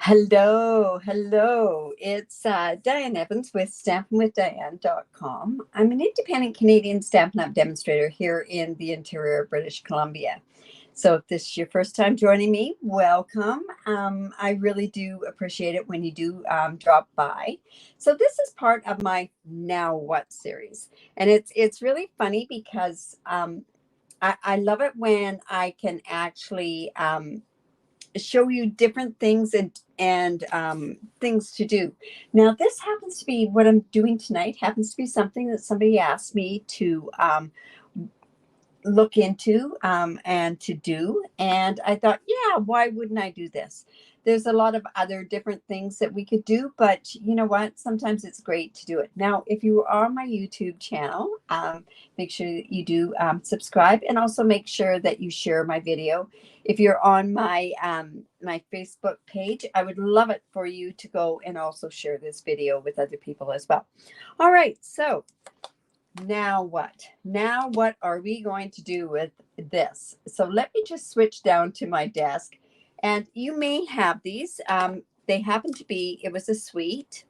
Hello, hello. It's Diane Evans with stampingwithdiane.com. I'm an independent Canadian Stampin' Up! Demonstrator here in the interior of British Columbia. So if this is your first time joining me, welcome. I really do appreciate it when you do drop by. So this is part of my Now What series. And it's really funny because I love it when I can actually show you different things and things to do. Now, this happens to be what I'm doing tonight. Happens to be something that somebody asked me to look into and to do. And I thought, yeah, why wouldn't I do this? There's a lot of other different things that we could do, but you know what? Sometimes it's great to do it. Now, if you are on my YouTube channel, make sure that you do subscribe, and also make sure that you share my video. If you're on my Facebook page, I would love it for you to go and also share this video with other people as well. All right, so now what? Now what are we going to do with this? So let me just switch down to my desk. And you may have these. They happen to be, it was a suite,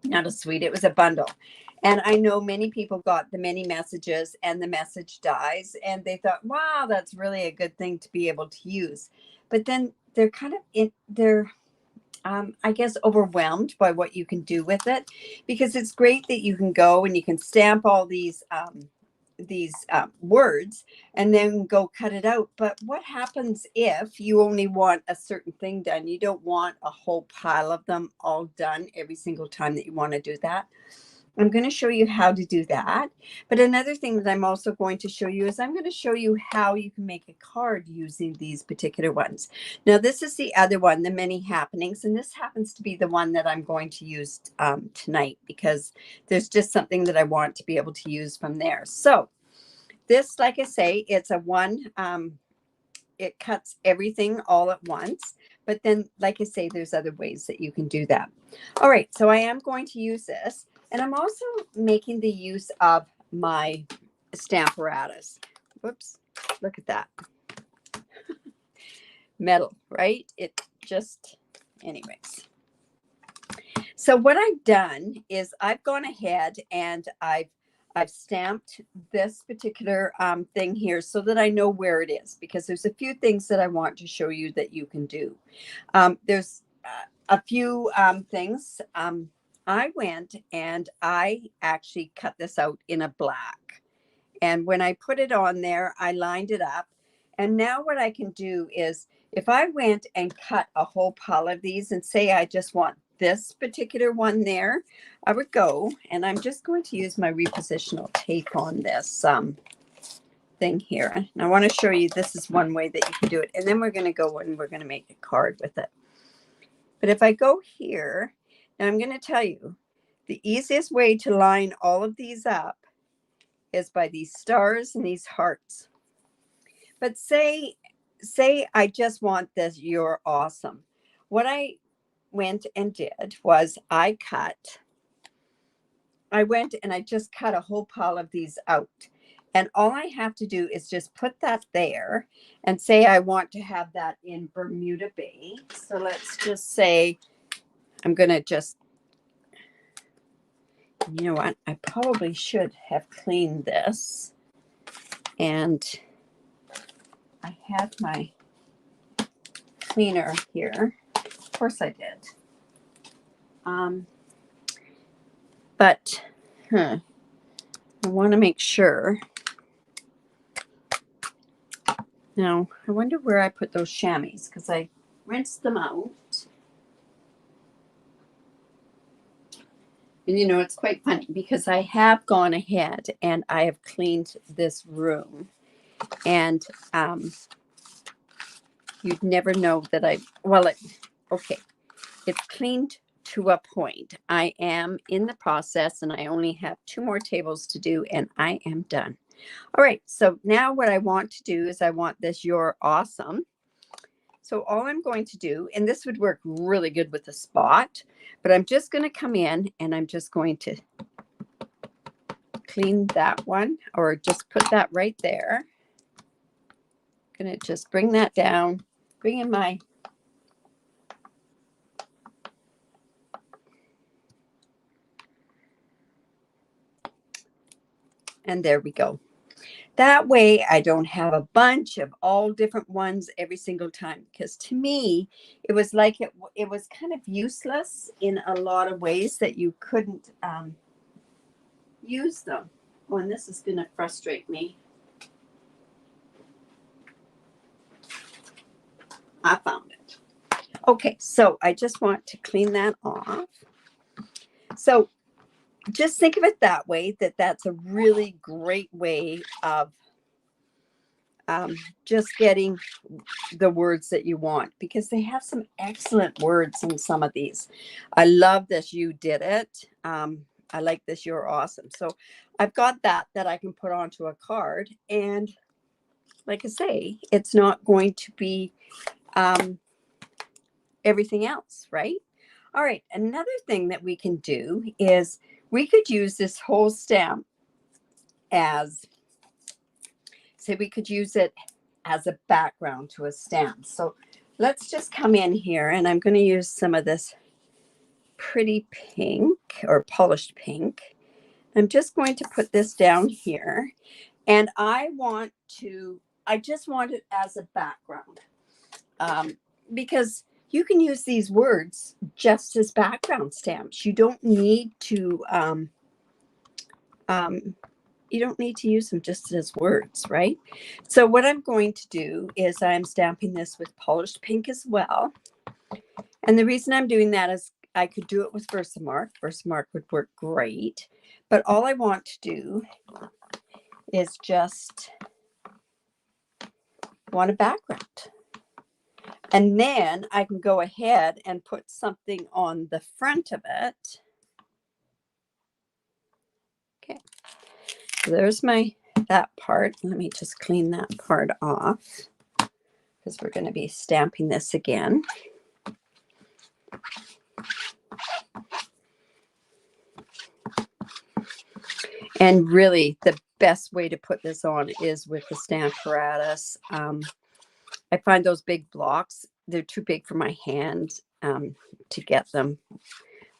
not a suite, it was a bundle. And I know many people got the many messages and the message dies, and they thought, wow, that's really a good thing to be able to use. But then they're kind of they're I guess, overwhelmed by what you can do with it, because it's great that you can go and you can stamp all these words and then go cut it out. But what happens if you only want a certain thing done? You don't want a whole pile of them all done every single time that you want to do that. I'm going to show you how to do that. But another thing that I'm also going to show you is I'm going to show you how you can make a card using these particular ones. Now, this is the other one, the many happenings, and this happens to be the one that I'm going to use tonight, because there's just something that I want to be able to use from there. So this, like I say, it's a one, it cuts everything all at once. But then, like I say, there's other ways that you can do that. All right, so I am going to use this. And I'm also making the use of my Stamparatus. Whoops, look at that. Metal, right? It just, anyways. So what I've done is I've gone ahead and I've stamped this particular thing here so that I know where it is, because there's a few things that I want to show you that you can do. There's a few things. I went and I actually cut this out in a black. And when I put it on there, I lined it up. And now what I can do is, if I went and cut a whole pile of these and say I just want this particular one there, I would go, and I'm just going to use my repositional tape on this thing here. And I want to show you, this is one way that you can do it. And then we're going to go and we're going to make a card with it. But if I go here, and I'm going to tell you, the easiest way to line all of these up is by these stars and these hearts. But say I just want this, you're awesome. What I went and did was I went and I just cut a whole pile of these out. And all I have to do is just put that there and say I want to have that in Bermuda Bay. So let's just say I'm going to just, you know what, I probably should have cleaned this. And I had my cleaner here. Of course I did. But I want to make sure. Now, I wonder where I put those chamois, because I rinsed them out. And you know, it's quite funny because I have gone ahead and I have cleaned this room. And you'd never know that okay, it's cleaned to a point. I am in the process and I only have 2 more tables to do and I am done. All right, so now what I want to do is I want this You're Awesome. So all I'm going to do, and this would work really good with a spot, but I'm just going to come in and I'm just going to clean that one, or just put that right there. I'm going to just bring that down, bring in my And there we go. That way I don't have a bunch of all different ones every single time, because to me, it was like it was kind of useless in a lot of ways that you couldn't use them. Oh, and this is going to frustrate me. I found it. Okay, so I just want to clean that off. So just think of it that way, that's a really great way of just getting the words that you want, because they have some excellent words in some of these. I love this. You did it. I like this. You're awesome. So I've got that I can put onto a card. And like I say, it's not going to be everything else, right? All right. Another thing that we can do is we could use this whole stamp as, say, we could use it as a background to a stamp. So let's just come in here, and I'm going to use some of this pretty pink or polished pink. I'm just going to put this down here, and I just want it as a background, because you can use these words just as background stamps. You don't need to use them just as words, right? So what I'm going to do is I'm stamping this with polished pink as well. And the reason I'm doing that is I could do it with Versamark. Versamark would work great. But all I want to do is just want a background. And then I can go ahead and put something on the front of it. Okay. So there's that part. Let me just clean that part off, because we're going to be stamping this again. And really, the best way to put this on is with the Stamparatus. I find those big blocks, they're too big for my hand to get them.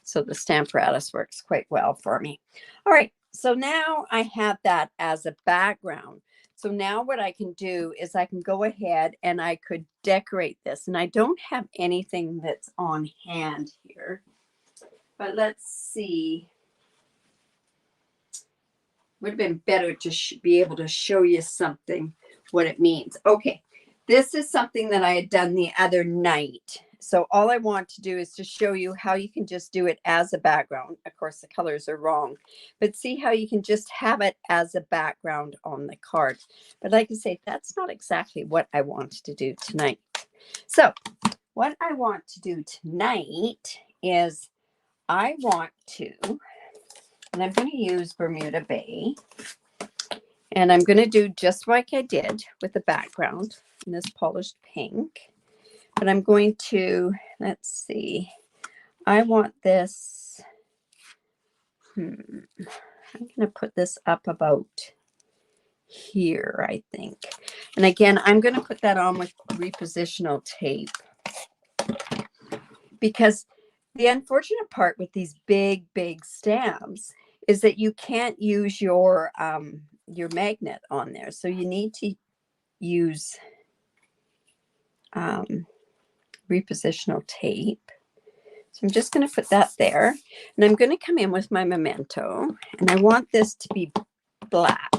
So the Stamparatus works quite well for me. All right, so now I have that as a background. So now what I can do is I can go ahead and I could decorate this. And I don't have anything that's on hand here. But let's see. Would have been better to be able to show you something, what it means. Okay, this is something that I had done the other night. So all I want to do is to show you how you can just do it as a background. Of course, the colors are wrong, but see how you can just have it as a background on the card. But like I say, that's not exactly what I wanted to do tonight. So what I want to do tonight is I want to, and I'm going to use Bermuda Bay. And I'm going to do just like I did with the background in this polished pink. But I'm going to, let's see, I want this, I'm going to put this up about here, I think. And again, I'm going to put that on with repositional tape, because the unfortunate part with these big, big stamps is that you can't use your magnet on there. So you need to use repositional tape. So I'm just going to put that there, and I'm going to come in with my memento, and I want this to be black.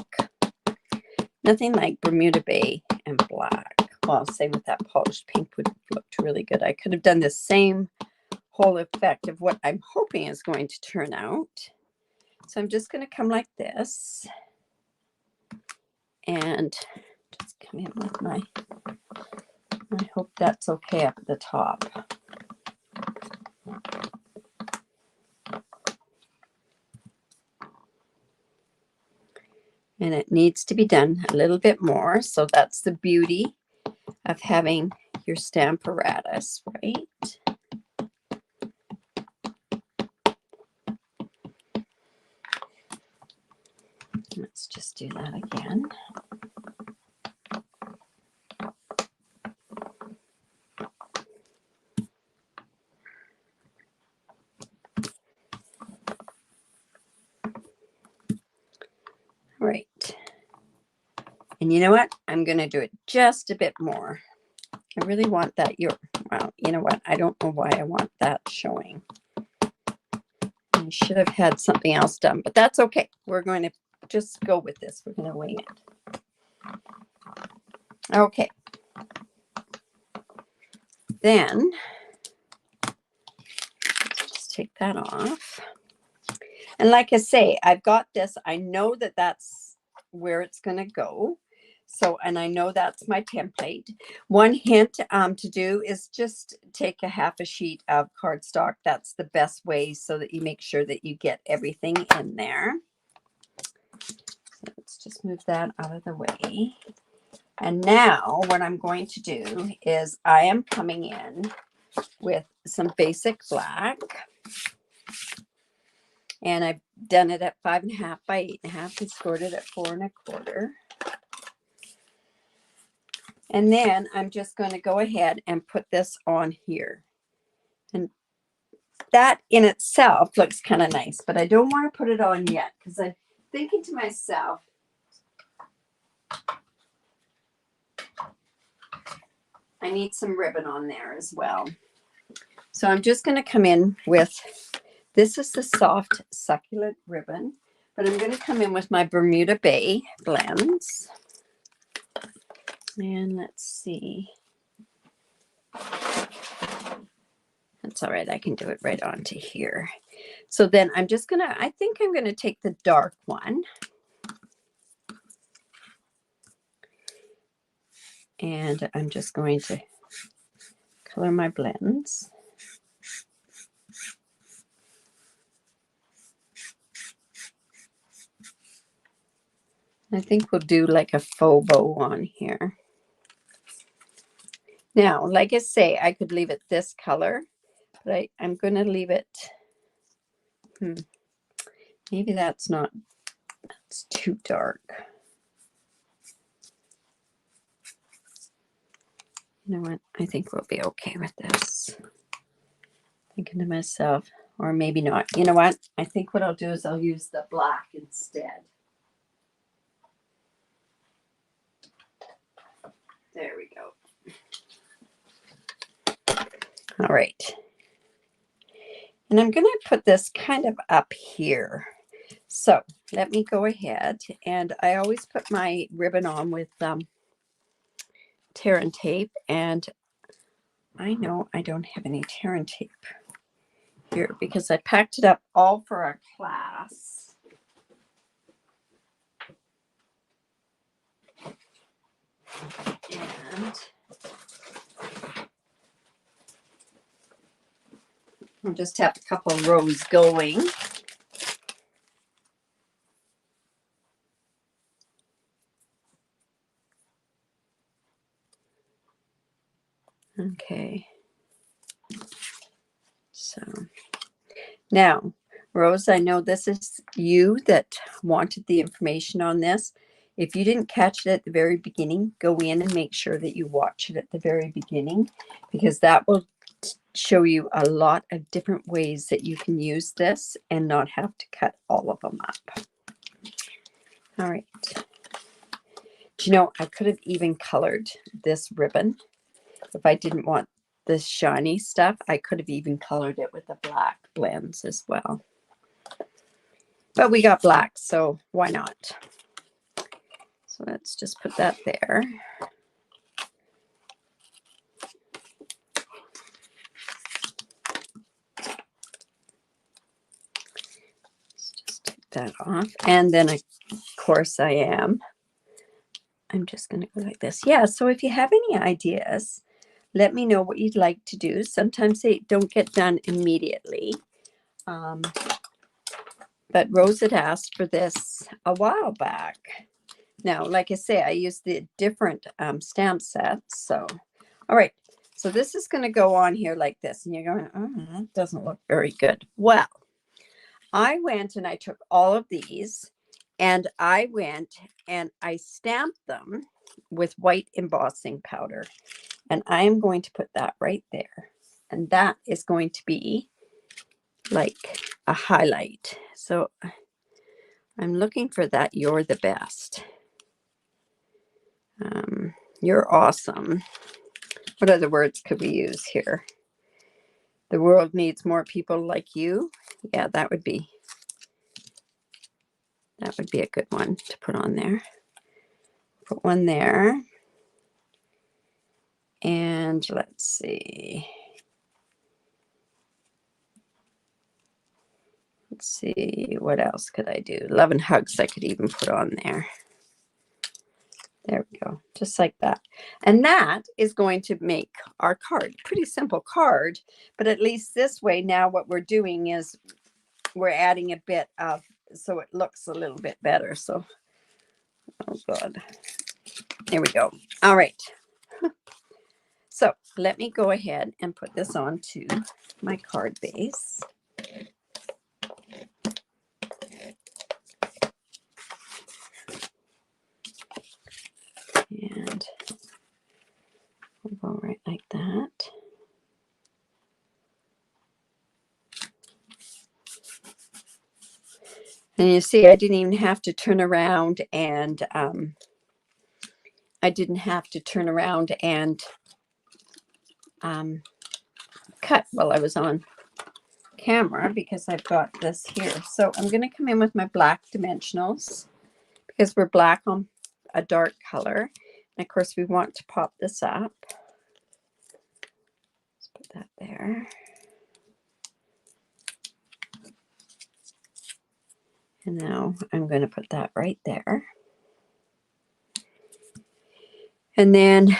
Nothing like Bermuda Bay and black. Well, same with that polished pink would have looked really good. I could have done the same whole effect of what I'm hoping is going to turn out. So I'm just going to come like this and just come in with I hope that's okay up at the top. And it needs to be done a little bit more. So that's the beauty of having your Stamparatus, right? Let's just do that again. All right, And you know what? I'm going to do it just a bit more. I really want that. Well, you know what? I don't know why I want that showing. I should have had something else done, but that's okay. We're going to just go with this. We're going to wing it. Okay. Then, just take that off. And like I say, I've got this. I know that that's where it's going to go. So, and I know that's my template. One hint to do is just take a half a sheet of cardstock. That's the best way so that you make sure that you get everything in there. So let's just move that out of the way. And now what I'm going to do is I am coming in with some basic black. And I've done it at 5.5 by 8.5 and scored it at 4 1/4. And then I'm just going to go ahead and put this on here. And that in itself looks kind of nice, but I don't want to put it on yet because I'm thinking to myself, I need some ribbon on there as well. So I'm just going to come in with, this is the soft succulent ribbon, but I'm going to come in with my Bermuda Bay blends. And let's see. That's all right. I can do it right onto here. So then I'm just going to, I think I'm going to take the dark one. And I'm just going to color my blends. I think we'll do like a faux bow on here. Now, like I say, I could leave it this color, but I'm going to leave it, maybe that's too dark. You know what? I think we'll be okay with this. Thinking to myself, or maybe not. You know what? I think what I'll do is I'll use the black instead. There we go. All right. And I'm going to put this kind of up here. So let me go ahead, and I always put my ribbon on with tear and tape, and I know I don't have any tear and tape here because I packed it up all for our class. And I'll just have a couple rows going. Okay. So now, Rose, I know this is you that wanted the information on this. If you didn't catch it at the very beginning, go in and make sure that you watch it at the very beginning, because that will show you a lot of different ways that you can use this and not have to cut all of them up. All right. Do you know, I could have even colored this ribbon. If I didn't want this shiny stuff, I could have even colored it with the black blends as well. But we got black, so why not? So let's just put that there. Let's just take that off. And then, of course, I'm just going to go like this. Yeah, so if you have any ideas, let me know what you'd like to do. Sometimes they don't get done immediately. But Rose had asked for this a while back. Now, like I say, I use the different stamp sets. So, all right. So this is going to go on here like this. And you're going, oh, that doesn't look very good. Well, I went and I took all of these and I went and I stamped them with white embossing powder. And I am going to put that right there. And that is going to be like a highlight. So I'm looking for that You're the Best. You're awesome. What other words could we use here? The world needs more people like you. Yeah, that would be a good one to put on there. Put one there. And let's see. Let's see, what else could I do? Love and hugs I could even put on there. There we go, just like that. And that is going to make our card. Pretty simple card, but at least this way now what we're doing is we're adding a bit of, so it looks a little bit better. So, oh God. There we go. All right. So let me go ahead and put this onto my card base. And we'll go right like that. And you see, I didn't even have to turn around and cut while I was on camera because I've got this here. So I'm going to come in with my black dimensionals because we're black on a dark color. And of course, we want to pop this up. Let's put that there. And now I'm going to put that right there. And then,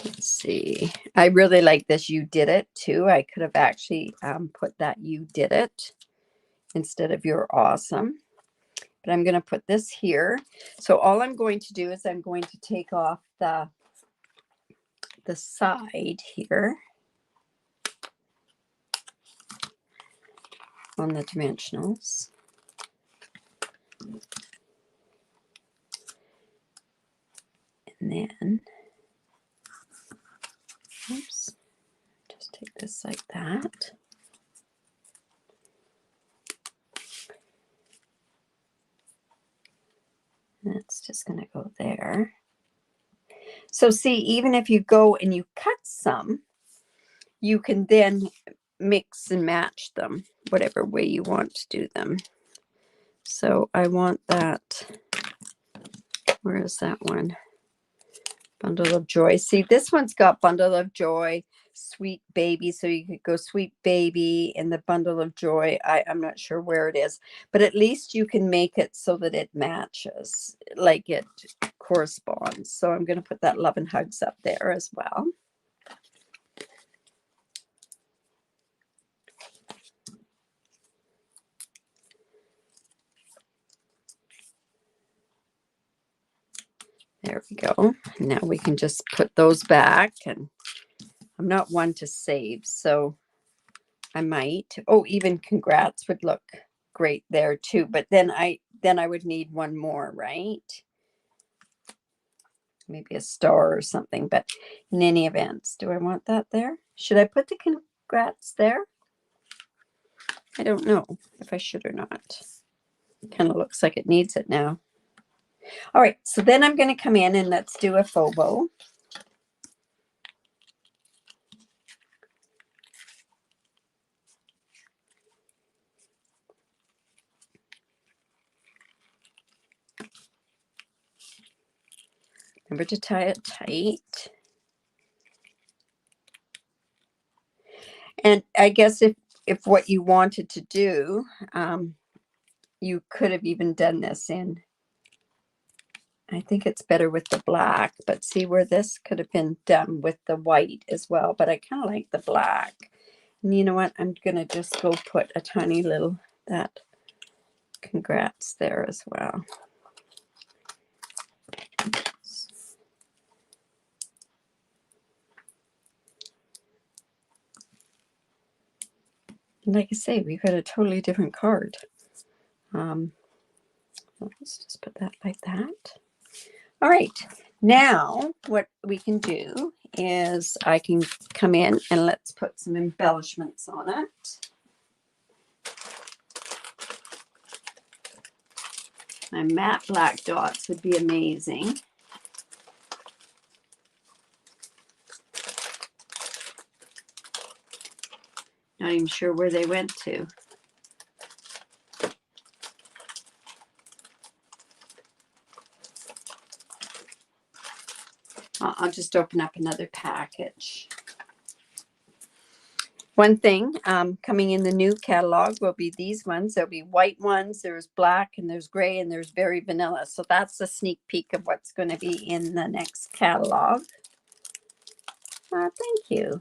let's see. I really like this "you did it" too. I could have actually put that "you did it" instead of "you're awesome." But I'm going to put this here. So all I'm going to do is I'm going to take off the side here on the dimensionals. And then, oops, just take this like that. That's just going to go there. So see, even if you go and you cut some, you can then mix and match them, whatever way you want to do them. So I want that. Where is that one? Bundle of Joy. See, this one's got Bundle of Joy, Sweet Baby. So you could go Sweet Baby in the Bundle of Joy. I'm not sure where it is, but at least you can make it so that it matches, like it corresponds. So I'm going to put that Love and Hugs up there as well. There we go. Now we can just put those back, and I'm not one to save, so I might. Oh, even congrats would look great there too, but then I would need one more, right? Maybe a star or something, but in any event, do I want that there? Should I put the congrats there? I don't know if I should or not. It kind of looks like it needs it now. All right, so then I'm going to come in and let's do a faux bow. Remember to tie it tight. And I guess if what you wanted to do, you could have even done this in, I think it's better with the black, but see where this could have been done with the white as well, but I kind of like the black. And you know what? I'm going to just go put a tiny little, that congrats there as well. Like I say, we've got a totally different card. Let's just put that like that. All right. Now what we can do is I can come in and let's put some embellishments on it. My matte black dots would be amazing. Not even sure where they went to. I'll just open up another package. One thing coming in the new catalog will be these ones. There'll be white ones, there's black, and there's gray, and there's very vanilla. So that's a sneak peek of what's going to be in the next catalog. Thank you.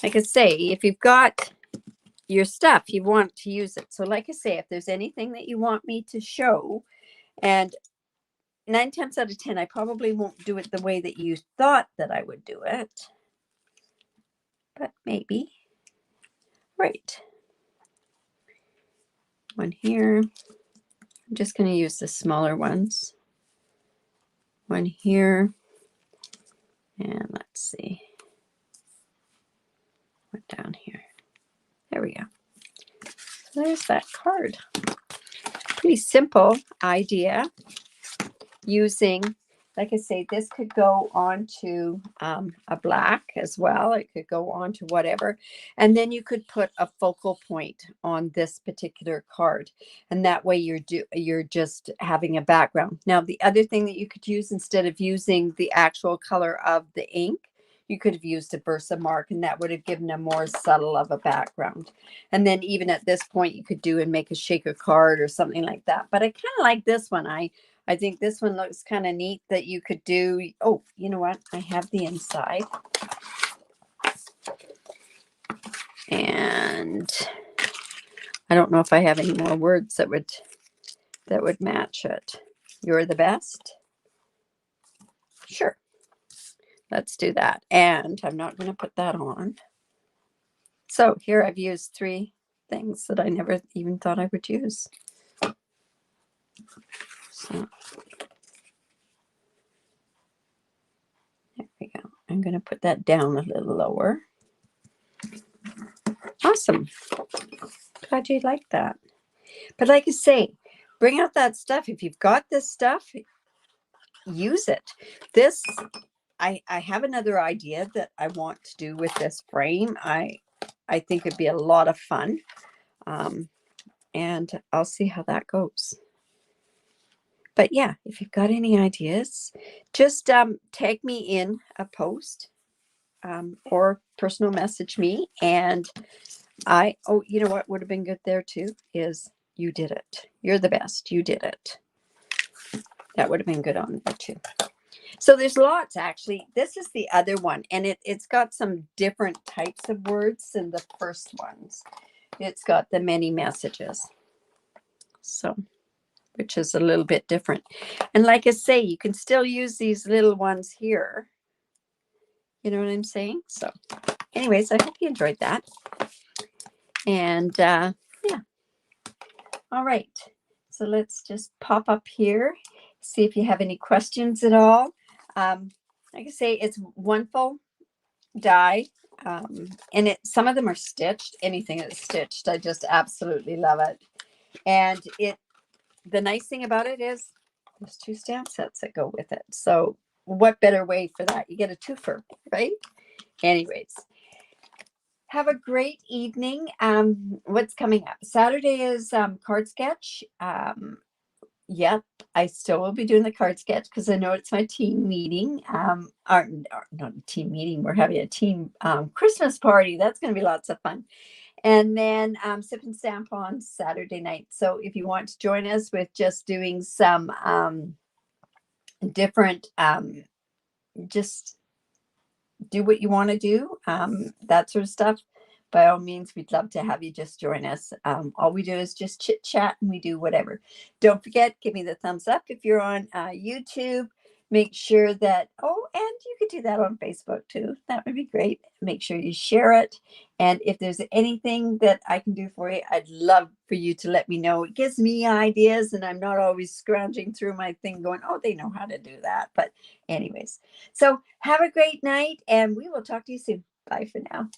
Like I say, if you've got your stuff, you want to use it. So like I say, if there's anything that you want me to show, and 9 times out of 10, I probably won't do it the way that you thought that I would do it. But maybe. Right. One here. I'm just going to use the smaller ones. One here. And let's see. One down here. There we go. So there's that card. Pretty simple idea. Using, like I say, this could go on to a black as well. It could go on to whatever. And then you could put a focal point on this particular card. And that way you're just having a background. Now, the other thing that you could use, instead of using the actual color of the ink, you could have used a Versamark, and that would have given a more subtle of a background. And then even at this point, you could do and make a shaker card or something like that. But I kind of like this one. I think this one looks kind of neat that you could do. Oh, you know what? I have the inside. And I don't know if I have any more words that would match it. You're the best. Sure. Let's do that. And I'm not going to put that on. So here I've used 3 things that I never even thought I would use. So there we go. I'm going to put that down a little lower. Awesome. Glad you like that. But like I say, bring out that stuff. If you've got this stuff, use it. This, I have another idea that I want to do with this frame. I think it'd be a lot of fun. And I'll see how that goes. But yeah, if you've got any ideas, just tag me in a post or personal message me. And you know what would have been good there too is you did it. You're the best. You did it. That would have been good on there too. So there's lots actually. This is the other one, and it's got some different types of words than the first ones. It's got the many messages. So, which is a little bit different. And like I say, you can still use these little ones here. You know what I'm saying? So anyways, I hope you enjoyed that. And yeah. All right. So let's just pop up here, see if you have any questions at all. Like I say, it's one full die. And some of them are stitched. Anything that's stitched, I just absolutely love it. And the nice thing about it is there's 2 stamp sets that go with it. So what better way for that? You get a twofer, right? Anyways, have a great evening. What's coming up? Saturday is card sketch. Yep, I still will be doing the card sketch because I know it's my team meeting. Or not a team meeting. We're having a team Christmas party. That's going to be lots of fun. And then Sip and Stamp on Saturday night. So if you want to join us with just doing some different, just do what you want to do, that sort of stuff, by all means, we'd love to have you just join us. All we do is just chit chat and we do whatever. Don't forget, give me the thumbs up if you're on YouTube. Make sure that, and you could do that on Facebook too. That would be great. Make sure you share it. And if there's anything that I can do for you, I'd love for you to let me know. It gives me ideas and I'm not always scrounging through my thing going, they know how to do that. But anyways, so have a great night and we will talk to you soon. Bye for now.